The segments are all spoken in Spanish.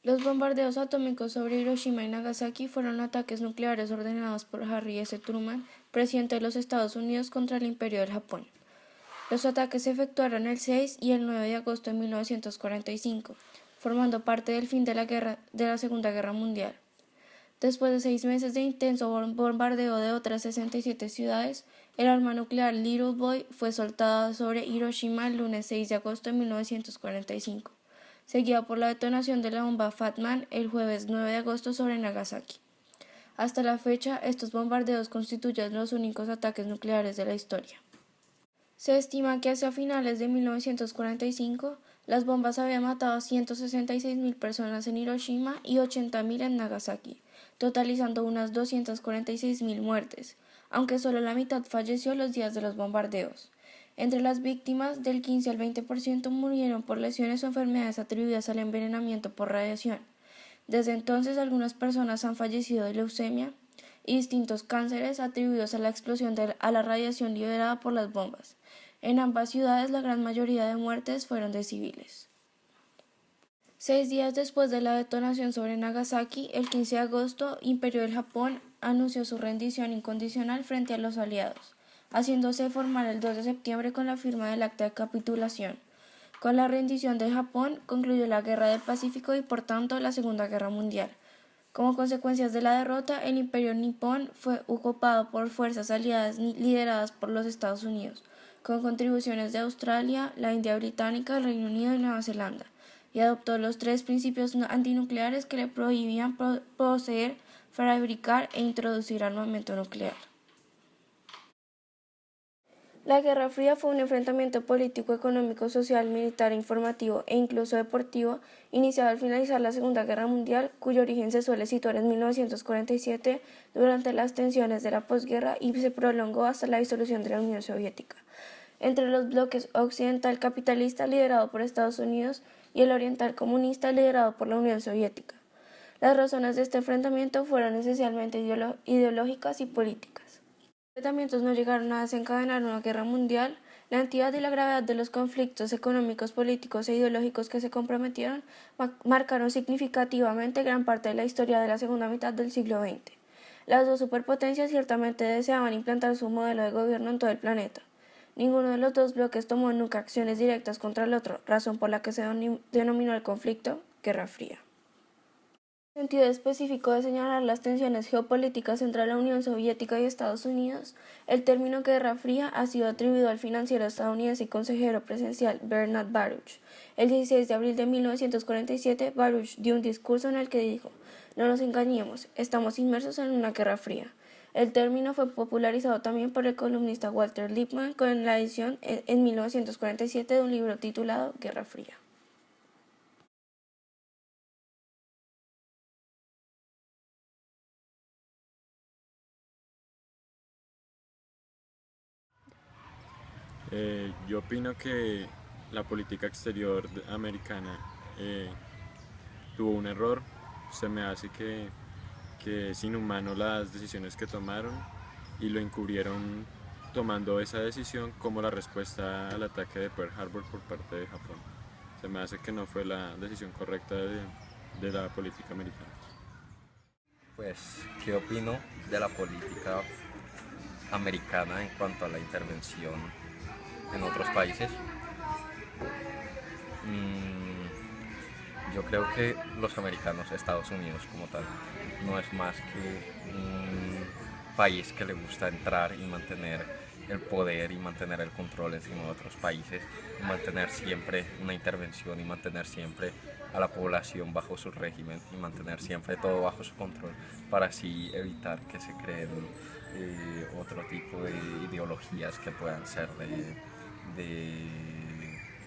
Los bombardeos atómicos sobre Hiroshima y Nagasaki fueron ataques nucleares ordenados por Harry S. Truman, presidente de los Estados Unidos, contra el Imperio del Japón. Los ataques se efectuaron el 6 y el 9 de agosto de 1945, formando parte del fin de la Segunda Guerra Mundial. Después de 6 meses de intenso bombardeo de otras 67 ciudades, el arma nuclear Little Boy fue soltada sobre Hiroshima el lunes 6 de agosto de 1945, seguida por la detonación de la bomba Fat Man el jueves 9 de agosto sobre Nagasaki. Hasta la fecha, estos bombardeos constituyen los únicos ataques nucleares de la historia. Se estima que hacia finales de 1945, las bombas habían matado a 166.000 personas en Hiroshima y 80.000 en Nagasaki, totalizando unas 246.000 muertes, aunque solo la mitad falleció los días de los bombardeos. Entre las víctimas, del 15 al 20% murieron por lesiones o enfermedades atribuidas al envenenamiento por radiación. Desde entonces, algunas personas han fallecido de leucemia y distintos cánceres atribuidos a la explosión a la radiación liberada por las bombas. En ambas ciudades, la gran mayoría de muertes fueron de civiles. 6 días después de la detonación sobre Nagasaki, el 15 de agosto, Imperio del Japón anunció su rendición incondicional frente a los aliados, haciéndose formal el 2 de septiembre con la firma del acta de capitulación. Con la rendición de Japón concluyó la Guerra del Pacífico y por tanto la Segunda Guerra Mundial. Como consecuencias de la derrota, el Imperio nipón fue ocupado por fuerzas aliadas lideradas por los Estados Unidos, con contribuciones de Australia, la India Británica, el Reino Unido y Nueva Zelanda, y adoptó los 3 principios antinucleares que le prohibían poseer, fabricar e introducir armamento nuclear. La Guerra Fría fue un enfrentamiento político, económico, social, militar, informativo e incluso deportivo, iniciado al finalizar la Segunda Guerra Mundial, cuyo origen se suele situar en 1947 durante las tensiones de la posguerra y se prolongó hasta la disolución de la Unión Soviética, entre los bloques occidental capitalista liderado por Estados Unidos y el oriental comunista liderado por la Unión Soviética. Las razones de este enfrentamiento fueron esencialmente ideológicas y políticas. Los enfrentamientos no llegaron a desencadenar una guerra mundial. La entidad y la gravedad de los conflictos económicos, políticos e ideológicos que se comprometieron marcaron significativamente gran parte de la historia de la segunda mitad del siglo XX. Las dos superpotencias ciertamente deseaban implantar su modelo de gobierno en todo el planeta. Ninguno de los dos bloques tomó nunca acciones directas contra el otro, razón por la que se denominó el conflicto Guerra Fría. En el sentido específico de señalar las tensiones geopolíticas entre la Unión Soviética y Estados Unidos, el término Guerra Fría ha sido atribuido al financiero estadounidense y consejero presidencial Bernard Baruch. El 16 de abril de 1947, Baruch dio un discurso en el que dijo: "No nos engañemos, estamos inmersos en una guerra fría". El término fue popularizado también por el columnista Walter Lippmann con la edición en 1947 de un libro titulado Guerra Fría. Yo opino que la política exterior americana tuvo un error. Se me hace que es inhumano las decisiones que tomaron y lo encubrieron tomando esa decisión como la respuesta al ataque de Pearl Harbor por parte de Japón. Se me hace que no fue la decisión correcta de la política americana. Pues, ¿qué opino de la política americana en cuanto a la intervención en otros países? Yo creo que los americanos, Estados Unidos como tal, no es más que un país que le gusta entrar y mantener el poder y mantener el control encima de otros países, y mantener siempre una intervención y mantener siempre a la población bajo su régimen y mantener siempre todo bajo su control para así evitar que se creen otro tipo de ideologías que puedan ser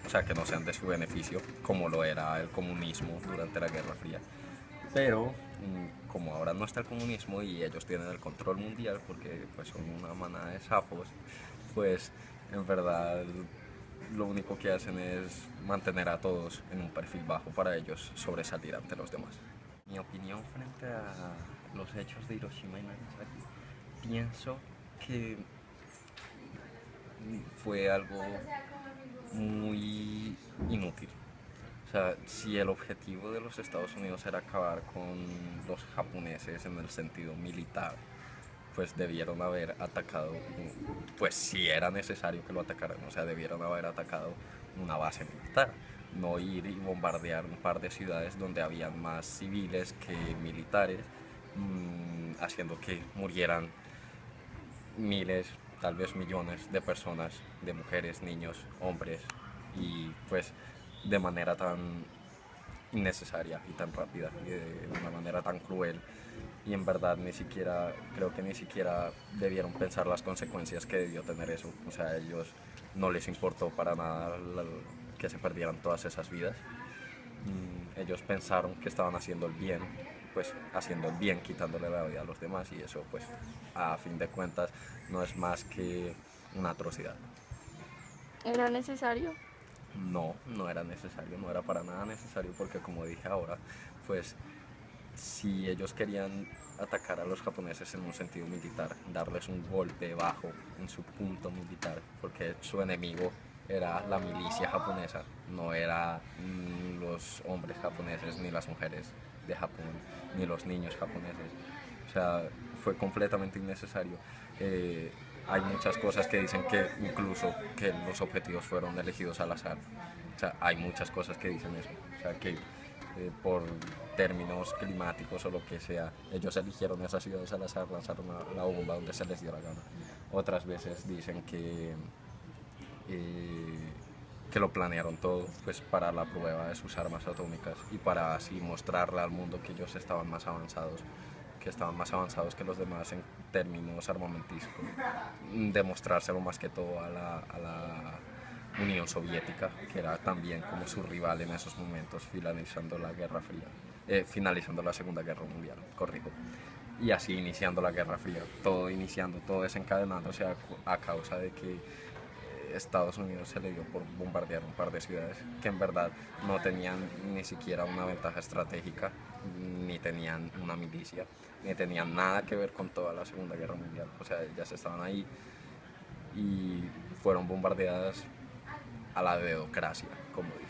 o sea, que no sean de su beneficio, como lo era el comunismo durante la Guerra Fría. Pero como ahora no está el comunismo y ellos tienen el control mundial porque pues son una manada de sapos, pues en verdad lo único que hacen es mantener a todos en un perfil bajo para ellos sobresalir ante los demás. Mi opinión frente a los hechos de Hiroshima y Nagasaki, pienso que fue algo muy inútil. O sea, si el objetivo de los Estados Unidos era acabar con los japoneses en el sentido militar, pues debieron haber atacado, pues si era necesario que lo atacaran, o sea, debieron haber atacado una base militar, no ir y bombardear un par de ciudades donde habían más civiles que militares, haciendo que murieran miles, tal vez millones de personas, de mujeres, niños, hombres, y pues de manera tan innecesaria y tan rápida y de una manera tan cruel, y en verdad ni siquiera, creo que ni siquiera debieron pensar las consecuencias que debió tener eso. O sea, a ellos no les importó para nada que se perdieran todas esas vidas. Ellos pensaron que estaban haciendo el bien, pues haciendo el bien, quitándole la vida a los demás, y eso pues a fin de cuentas no es más que una atrocidad. ¿Era necesario? No, no era necesario, no era para nada necesario, porque como dije ahora, pues si ellos querían atacar a los japoneses en un sentido militar, darles un golpe bajo en su punto militar, porque su enemigo era la milicia japonesa, no era los hombres japoneses, ni las mujeres de Japón, ni los niños japoneses. O sea, fue completamente innecesario. Hay muchas cosas que dicen que incluso que los objetivos fueron elegidos al azar. O sea, hay muchas cosas que dicen eso. O sea, que por términos climáticos o lo que sea, ellos eligieron esas ciudades al azar, lanzaron la bomba donde se les dio la gana. Otras veces dicen que lo planearon todo, pues para la prueba de sus armas atómicas y para así mostrarle al mundo que ellos estaban más avanzados, que los demás en términos armamentísticos, demostrárselo más que todo a la Unión Soviética, que era también como su rival en esos momentos, finalizando la Guerra Fría, finalizando la Segunda Guerra Mundial, corrijo, y así iniciando la Guerra Fría, todo desencadenándose a causa de que Estados Unidos se le dio por bombardear un par de ciudades que en verdad no tenían ni siquiera una ventaja estratégica, ni tenían una milicia, ni tenían nada que ver con toda la Segunda Guerra Mundial. O sea, ellas estaban ahí y fueron bombardeadas a la dedocracia, como dicen.